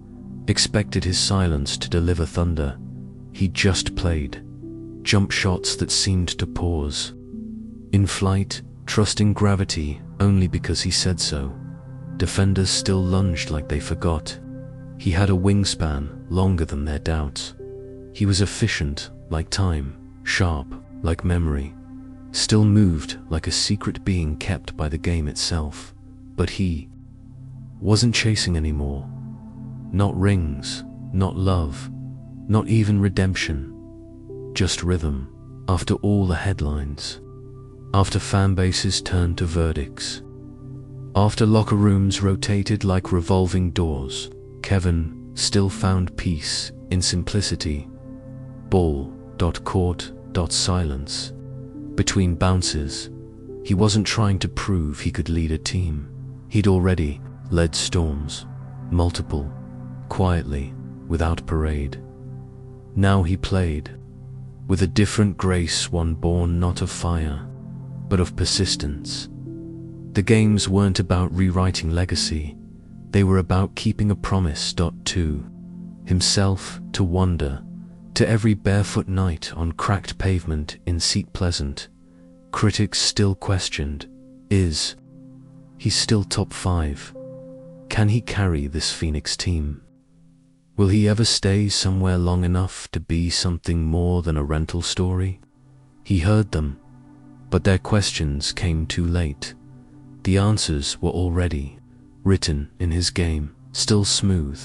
Speaker 1: expected his silence to deliver thunder. He just played. Jump shots that seemed to pause. In flight, trusting gravity only because he said so. Defenders still lunged like they forgot. He had a wingspan longer than their doubts. He was efficient like time, sharp like memory, still moved like a secret being kept by the game itself. But he wasn't chasing anymore. Not rings, not love, not even redemption. Just rhythm, after all the headlines. After fan bases turned to verdicts. After locker rooms rotated like revolving doors, Kevin still found peace in simplicity. Ball, court, silence. Between bounces, he wasn't trying to prove he could lead a team. He'd already led storms, multiple, quietly, without parade. Now he played, with a different grace, one born not of fire, but of persistence. The games weren't about rewriting legacy, they were about keeping a promise. To himself, to wonder, to every barefoot night on cracked pavement in Seat Pleasant. Critics still questioned, is He's still top 5. Can he carry this Phoenix team? Will he ever stay somewhere long enough to be something more than a rental story? He heard them, but their questions came too late. The answers were already written in his game. Still smooth,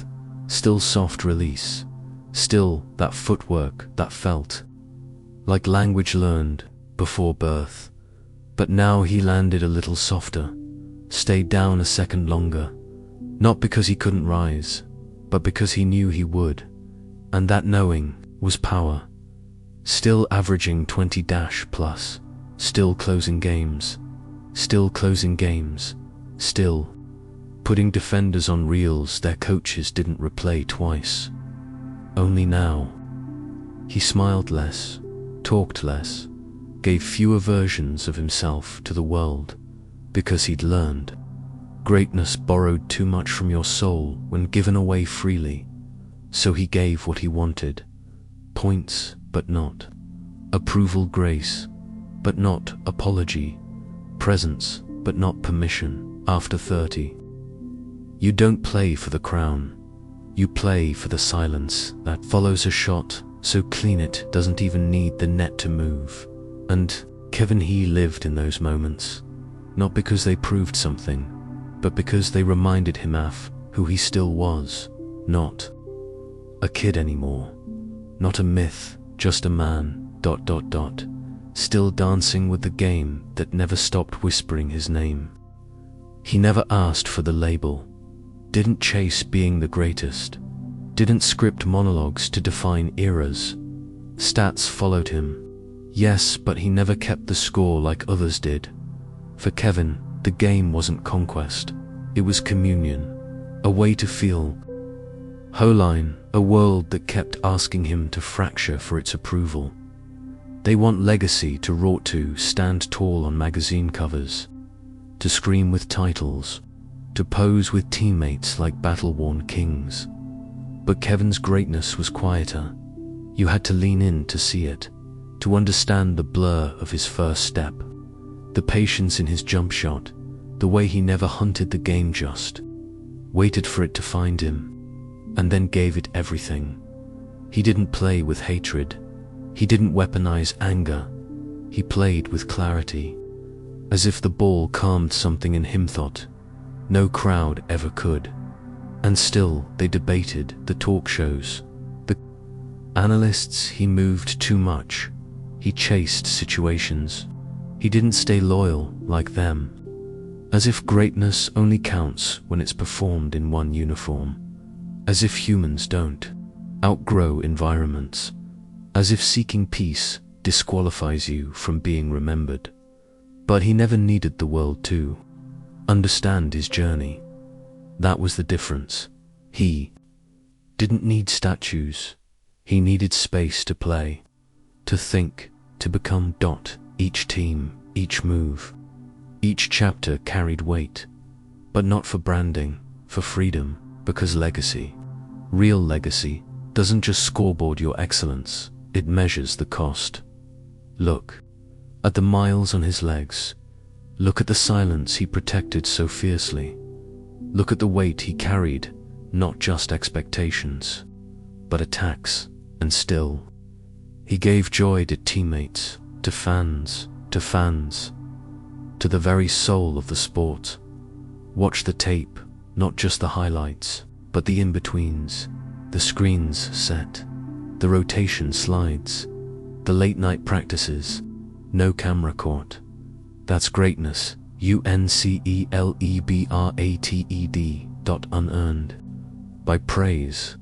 Speaker 1: still soft release, still that footwork that felt like language learned before birth. But now he landed a little softer, stayed down a second longer, not because he couldn't rise, but because he knew he would, and that knowing was power. Still averaging 20+ still closing games, still putting defenders on reels their coaches didn't replay twice. Only now, he smiled less, talked less, gave fewer versions of himself to the world, because he'd learned. Greatness borrowed too much from your soul when given away freely, so he gave what he wanted. Points, but not approval, grace, but not apology, presence, but not permission. After 30, you don't play for the crown, you play for the silence that follows a shot so clean it doesn't even need the net to move. And Kevin, he lived in those moments, not because they proved something, but because they reminded him of who he still was. Not a kid anymore, not a myth, just a man, still dancing with the game that never stopped whispering his name. He never asked for the label, didn't chase being the greatest, didn't script monologues to define eras. Stats followed him, yes, but he never kept the score like others did. For Kevin, the game wasn't conquest, it was communion, a way to feel whole, a world that kept asking him to fracture for its approval. They want legacy to rot to, stand tall on magazine covers, to scream with titles, to pose with teammates like battle-worn kings. But Kevin's greatness was quieter. You had to lean in to see it, to understand the blur of his first step, the patience in his jump shot, the way he never hunted the game, just waited for it to find him, and then gave it everything. He didn't play with hatred. He didn't weaponize anger. He played with clarity, as if the ball calmed something in him thought no crowd ever could. And still they debated, the talk shows, the analysts. He moved too much. He chased situations. He didn't stay loyal like them. As if greatness only counts when it's performed in one uniform. As if humans don't outgrow environments. As if seeking peace disqualifies you from being remembered. But he never needed the world to understand his journey. That was the difference. He didn't need statues. He needed space to play, to think, to become. Each team, each move, each chapter carried weight, but not for branding, for freedom, because legacy, real legacy, doesn't just scoreboard your excellence, it measures the cost. Look at the miles on his legs. Look at the silence he protected so fiercely. Look at the weight he carried, not just expectations, but attacks. And still, he gave joy to teammates, to fans, to the very soul of the sport. Watch the tape, not just the highlights, but the in-betweens, the screens set, the rotation slides, the late-night practices, no camera caught. That's greatness, UNCELEBRATED. Unearned by praise,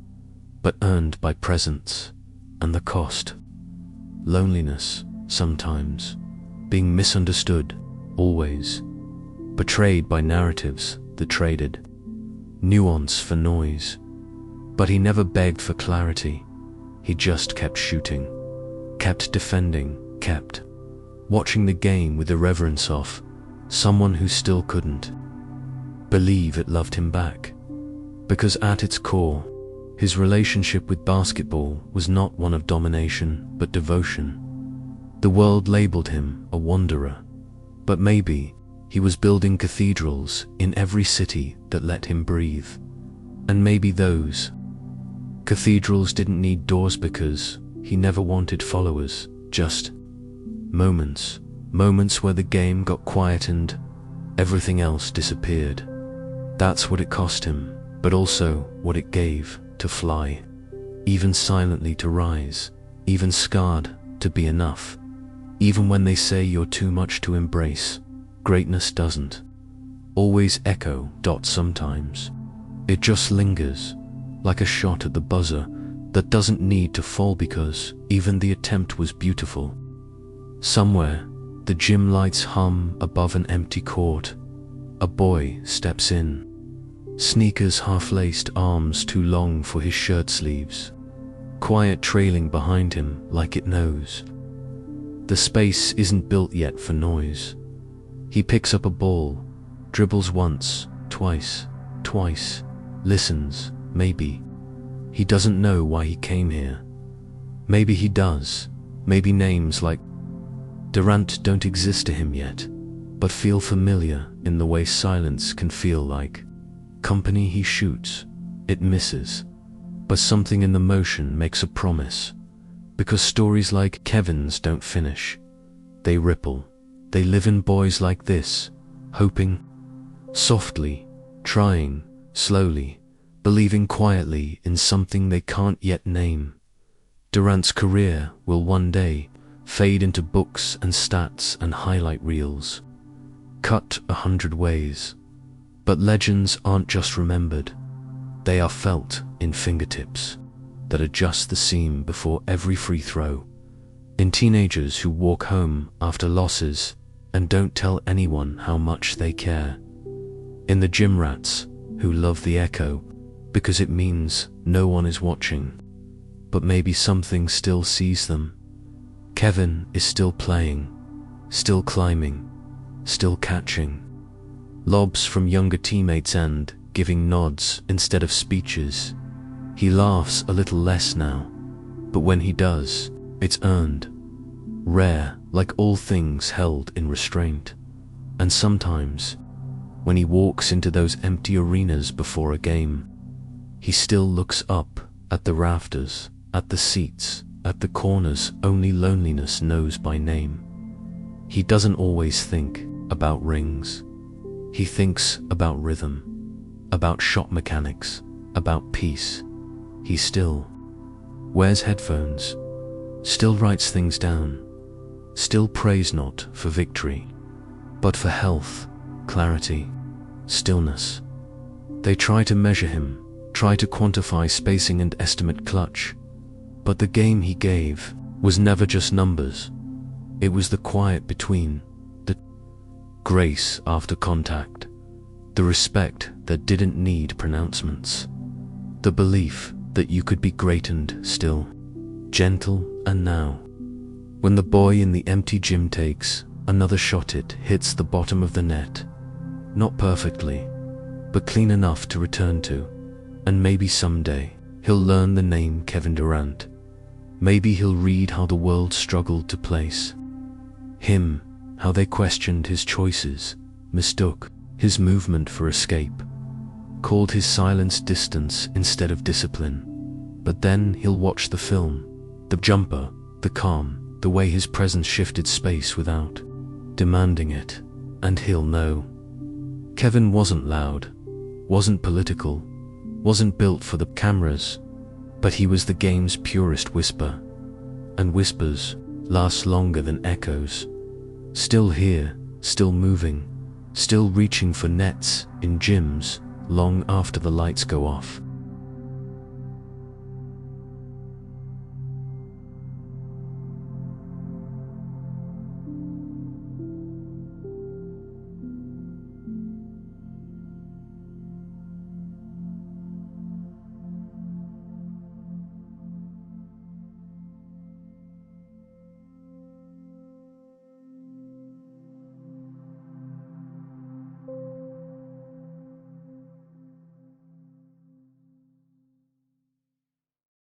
Speaker 1: but earned by presence. And the cost? Loneliness, sometimes. Being misunderstood, always. Betrayed by narratives that traded nuance for noise. But he never begged for clarity. He just kept shooting, kept defending, kept watching the game with the reverence of someone who still couldn't believe it loved him back. Because at its core, his relationship with basketball was not one of domination, but devotion. The world labeled him a wanderer, but maybe He was building cathedrals in every city that let him breathe. And maybe those cathedrals didn't need doors because he never wanted followers, just moments. Moments where the game got quiet and everything else disappeared. That's what it cost him, but also what it gave to fly, even silently to rise, even scarred to be enough. Even when they say you're too much to embrace, greatness doesn't always echo. Sometimes it just lingers, like a shot at the buzzer that doesn't need to fall because even the attempt was beautiful. Somewhere, the gym lights hum above an empty court. A boy steps in. Sneakers half-laced, arms too long for his shirt sleeves. Quiet trailing behind him like it knows. The space isn't built yet for noise. He picks up a ball, dribbles once, twice, listens, maybe. He doesn't know why he came here. Maybe he does. Maybe names like Durant don't exist to him yet, but feel familiar in the way silence can feel like company. He shoots, it misses, but something in the motion makes a promise, because stories like Kevin's don't finish. They ripple. They live in boys like this, hoping, softly, trying, slowly, believing quietly in something they can't yet name. Durant's career will one day fade into books and stats and highlight reels, cut 100 ways. But legends aren't just remembered. They are felt in fingertips that adjust the seam before every free throw, in teenagers who walk home after losses and don't tell anyone how much they care, in the gym rats who love the echo because it means no one is watching, but maybe something still sees them. Kevin is still playing, still climbing, still catching lobs from younger teammates and giving nods instead of speeches. He laughs a little less now, but when he does, it's earned, rare, like all things held in restraint. And sometimes, when he walks into those empty arenas before a game, he still looks up at the rafters, at the seats, at the corners only loneliness knows by name. He doesn't always think about rings. He thinks about rhythm, about shot mechanics, about peace. He still wears headphones, still writes things down, still prays not for victory, but for health, clarity, stillness. They try to measure him, try to quantify spacing and estimate clutch, but the game he gave was never just numbers. It was the quiet between, the grace after contact, the respect that didn't need pronouncements, the belief that you could be great and still gentle. And now, when the boy in the empty gym takes another shot, it hits the bottom of the net, not perfectly, but clean enough to return to. And maybe someday he'll learn the name Kevin Durant. Maybe he'll read how the world struggled to place him, how they questioned his choices, mistook his movement for escape, called his silence distance instead of discipline. But then he'll watch the film, the jumper, the calm, the way his presence shifted space without demanding it, and he'll know Kevin wasn't loud, wasn't political, wasn't built for the cameras, but he was the game's purest whisper. And whispers last longer than echoes. Still here, still moving, still reaching for nets in gyms long after the lights go off.